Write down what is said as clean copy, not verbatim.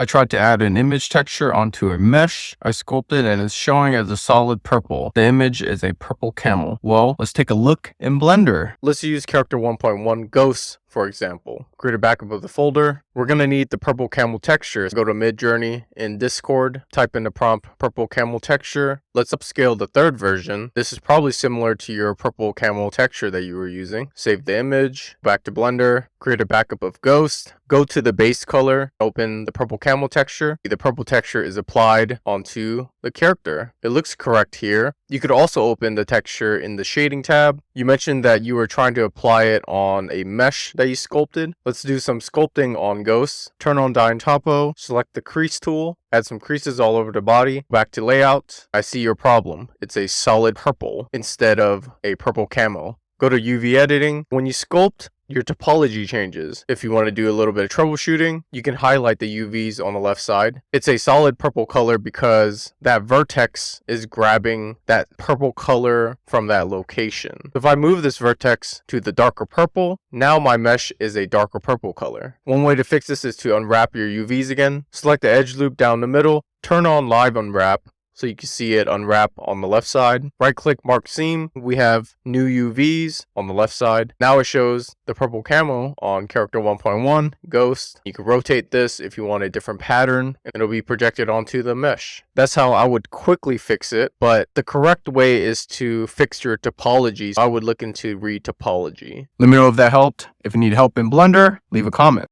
I tried to add an image texture onto a mesh. I sculpted and it's showing as a solid purple. The image is a purple camel. Well, let's take a look in Blender. Let's use character 1.1 ghosts, for example. Create a backup of the folder. We're going to need the purple camel texture. Go to MidJourney in Discord, type in the prompt purple camel texture. Let's upscale the third version. This is probably similar to your purple camel texture that you were using. Save the image, back to Blender, create a backup of ghost. Go to the base color, open the purple camel texture. The purple texture is applied onto the character. It looks correct here. You could also open the texture in the shading tab. You mentioned that you were trying to apply it on a mesh that you sculpted. Let's do some sculpting on ghosts. Turn on Dye and Topo, select the crease tool, add some creases all over the body. Back to layout. I see your problem. It's a solid purple instead of a purple camo. Go to UV editing. When you sculpt, your topology changes. If you want to do a little bit of troubleshooting, you can highlight the UVs on the left side. It's a solid purple color because that vertex is grabbing that purple color from that location. If I move this vertex to the darker purple, now my mesh is a darker purple color. One way to fix this is to unwrap your UVs again. Select the edge loop down the middle, turn on live unwrap, so you can see it unwrap on the left side. Right click mark seam. We have new UVs on the left side. Now it shows the purple camo on character 1.1 ghost. You can rotate this if you want a different pattern and it'll be projected onto the mesh. That's how I would quickly fix it, but the correct way is to fix your topologies. I would look into retopology. Let me know if that helped. If you need help in Blender, leave a comment.